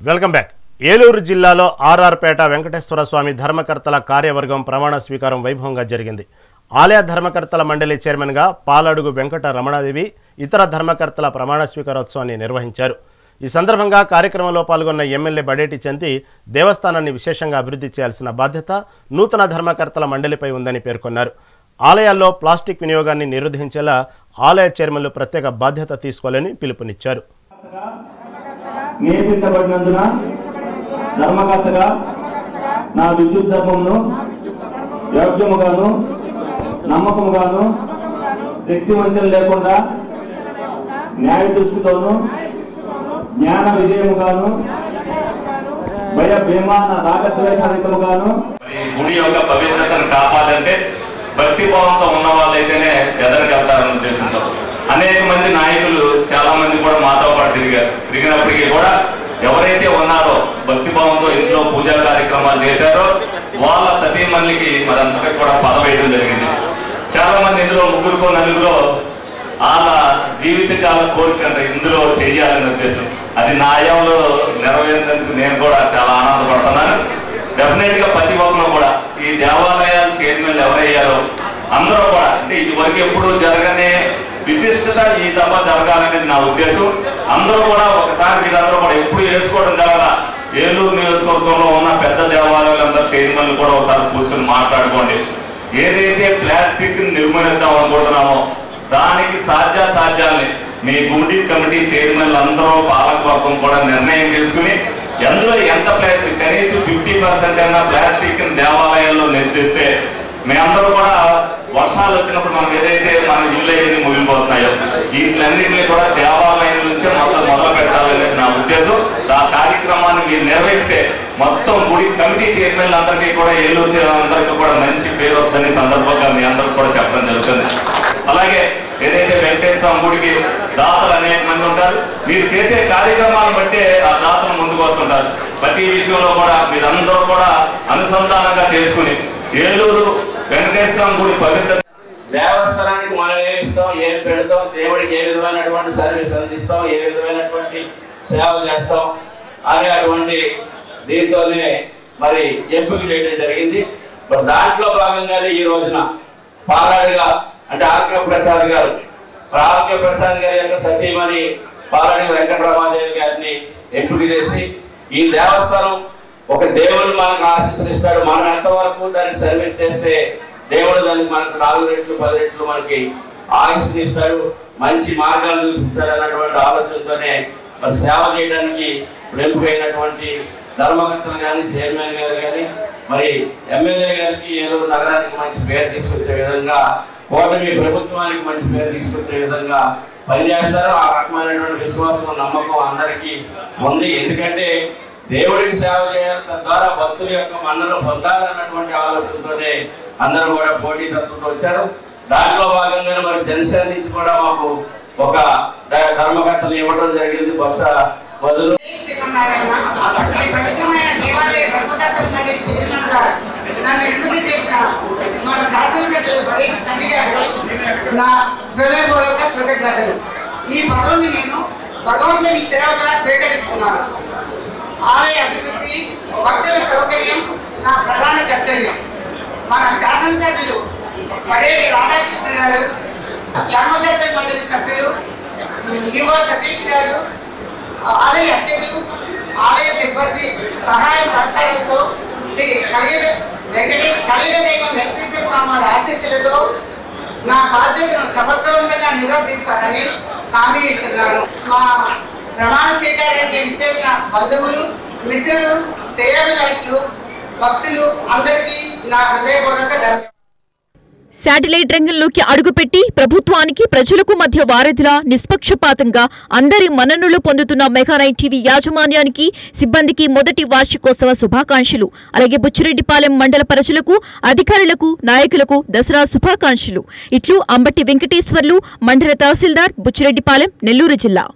Welcome back. Eluru జిల్లాలో ఆర్ఆర్పేట వెంకటేశ్వర స్వామి ధర్మకర్తల కార్యవర్గం ప్రమాణ స్వీకారం వైభవంగా జరిగింది. ఆలయ ధర్మకర్తల మండలి చైర్మన్గా పాలడుగు వెంకట రమణాదేవి ఇతర ధర్మకర్తల ప్రమాణ స్వీకారోత్సవాన్ని నిర్వహించారు. ఈ సందర్భంగా కార్యక్రమంలో పాల్గొన్న ఎమ్మెల్యే బడేటి చంతి దేవస్థానాన్ని విశేషంగా అభివృద్ధి చేయాల్సిన బాధ్యత నూతన ధర్మకర్తల మండలిపై ఉందని పేర్కొన్నారు. ఆలయాల్లో ప్లాస్టిక్ వినియోగాన్ని నిరోధించేలా ఆలయ చైర్మన్లు ప్రత్యేక బాధ్యత తీసుకోవాలని పిలుపునిచ్చారు. నియమించబడినందున ధర్మకర్తగా నా విద్యుత్ ధర్మంను యోగ్యముగాను నమ్మకముగాను శక్తి వంచన లేకుండా న్యాయ దృష్టితోనూ జ్ఞాన విజయముగాను భయ భీమాన రాగద్వేషాధికముగాను గుడి యొక్క పవిత్రతను కాపాడంటే భక్తిభావంతో ఉన్న వాళ్ళైతేనే ఎదరగలుగుతారని ఉద్దేశంతో అనేక మంది నాయకులు చాలా మంది కూడా మాతో పాటు తిరిగినప్పటికీ కూడా ఎవరైతే ఉన్నారో భక్తిభావంతో ఇంట్లో పూజా కార్యక్రమాలు చేశారో వాళ్ళ సతీమణులకి మరంతటి కూడా పదవేయడం జరిగింది. చాలా మంది ఇందులో ముగ్గురుకో నలుగురో వాళ్ళ జీవితకాల కోరిక ఇందులో చేయాలనే ఉద్దేశం అది నా ఆయంలో నెరవేర్చేందుకు నేను కూడా చాలా ఆనందపడుతున్నాను. డెఫినెట్ గా ప్రతి ఒక్కరు కూడా ఈ దేవాలయాల చైర్మన్లు ఎవరయ్యారో అందరూ కూడా అంటే ఇది వరకు ఎప్పుడు జరగనే విశిష్టత ఈ దఫా జరగాలనేది నా ఉద్దేశం. అందరూ కూడా ఒకసారి మీరందరూ కూడా ఎప్పుడు వేసుకోవడం జరగదా ఏలూరు నియోజకవర్గంలో ఉన్న పెద్ద దేవాలయాలందరూ చైర్మన్లు కూడా ఒకసారి కూర్చొని మాట్లాడుకోండి. ఏదైతే ప్లాస్టిక్ నిర్మూలిద్దాం అనుకుంటున్నామో దానికి సాధ్యాల్ని మీ గుడి కమిటీ చైర్మన్లు అందరూ పాలకవర్గం కూడా నిర్ణయం తీసుకుని ఎందులో ఎంత ప్లాస్టిక్ కనీసం 50% అయినా ప్లాస్టిక్ దేవాలయాల్లో నిర్దిస్తే మేమందరూ కూడా వర్షాలు వచ్చినప్పుడు మనకు ఏదైతే మన ఇల్లు అయ్యేది ముగిలిపోతున్నాయో వీటిలన్నింటినీ కూడా దేవాలయం నుంచే మొదలు పెట్టాలనేది నా ఉద్దేశం. ఆ కార్యక్రమాన్ని మీరు నిర్వహిస్తే మొత్తం గుడి కమిటీ చైర్మన్లు అందరికీ కూడా ఏలూరు అందరికీ కూడా మంచి పేరు వస్తుందని సందర్భంగా మీ అందరికి కూడా చెప్పడం జరుగుతుంది. అలాగే ఏదైతే వెంకటేశ్వర గుడికి దాతలు అనేక మంది ఉంటారు. మీరు చేసే కార్యక్రమాలను బట్టే ఆ దాతలు ముందుకు వస్తుంటారు. ప్రతి విషయంలో కూడా మీరందరూ కూడా అనుసంధానంగా చేసుకుని ఏలూరు వెంకటేశ్వర గుడి పవిత్ర దేవస్థానానికి మనం ఏమి ఇస్తాం, ఏం పెడతాం, దేవుడికి ఏ విధమైనటువంటి సర్వీస్ అందిస్తాం, ఏ విధమైనటువంటి సేవ చేస్తాం అనేటువంటి దీంతోనే మరి ఎంపిక చేయడం జరిగింది. మరి దాంట్లో భాగంగానే ఈ రోజున పాలాడిగా అంటే ఆర్కే ప్రసాద్ గారు యొక్క సతీమణి పాలాడి వెంకటరమాదేవి గారిని ఎంపిక చేసి ఈ దేవస్థానం ఒక దేవుడు మనకు ఆశీస్సులు ఇస్తాడు. మనం ఎంతవరకు దానికి సర్వీస్ చేస్తే దేవుడు దానికి మనకు 4 రెట్లు 10 రెట్లు మనకి ఆయుష్ని ఇస్తాడు, మంచి మార్గాలు చూపిస్తాడు అన్నటువంటి ఆలోచనతోనే మరి సేవ చేయడానికి ఎంపికైనటువంటి ధర్మకర్తలు కానీ చైర్మన్ గారు కానీ మరి ఎమ్మెల్యే గారికి ఏలూరు నగరానికి మంచి పేరు తీసుకొచ్చే విధంగా కూటమి ప్రభుత్వానికి మంచి పేరు తీసుకొచ్చే విధంగా పనిచేస్తారు. ఆ రకమైనటువంటి విశ్వాసం నమ్మకం అందరికీ ఉంది. ఎందుకంటే దేవుడికి సేవ చేయాలి, తద్వారా భక్తుల యొక్క మన్నలు పొందాలన్నటువంటి ఆలోచనతోనే అందరూ కూడా పోటీ తత్వంతో వచ్చారు. దాంట్లో భాగంగానే మరి జనసేన నుంచి కూడా మాకు ఒక ధర్మకర్తలు ఇవ్వడం జరిగింది. బొత్స మొదలు నన్ను ఎంపిక చేసిన మన శాసనసభ్యులు బడేటి చంటి గారు నా హృదయపూర్వక కృతజ్ఞతలు. ఈ పదవిని నేను భగవంతుని సేవగా స్వీకరిస్తున్నాను. ఆలయ అభివృద్ధి, భక్తుల సౌకర్యం నా ప్రధాన కర్తవ్యం. మన శాసనసభ్యులు బడేటి రాధాకృష్ణ గారు, ధర్మకర్త మండలి సభ్యులు యువ సతీష్ గారు, ఆలయ అర్చకులు, ఆలయ సిబ్బంది సహాయ సహకారంతో శ్రీ కలియుగదైవం వెంకటేశ్వర స్వామి ఆశీస్సులతో నా బాధ్యతను సమర్థవంతంగా నిర్వర్తిస్తానని హామీ ఇస్తున్నాను. మా ప్రమాణ స్వీకారానికి ఇచ్చేసిన బంధువులు, మిత్రులు, శ్రేయోభిలాషులు, భక్తులు అందరికీ నా హృదయపూర్వక ధన్యవాదాలు. శాటిలైట్ రంగంలోకి అడుగుపెట్టి ప్రభుత్వానికి ప్రజలకు మధ్య వారధిలా నిష్పక్షపాతంగా అందరి మన్ననలు పొందుతున్న మెగా9 టీవీ యాజమాన్యానికి, సిబ్బందికి మొదటి వార్షికోత్సవ శుభాకాంక్షలు. అలాగే బుచ్చిరెడ్డిపాలెం మండల ప్రజలకు, అధికారులకు, నాయకులకు దసరా శుభాకాంక్షలు. ఇట్లు అంబటి వెంకటేశ్వర్లు, మండల తహసీల్దార్, బుచ్చిరెడ్డిపాలెం, నెల్లూరు జిల్లా.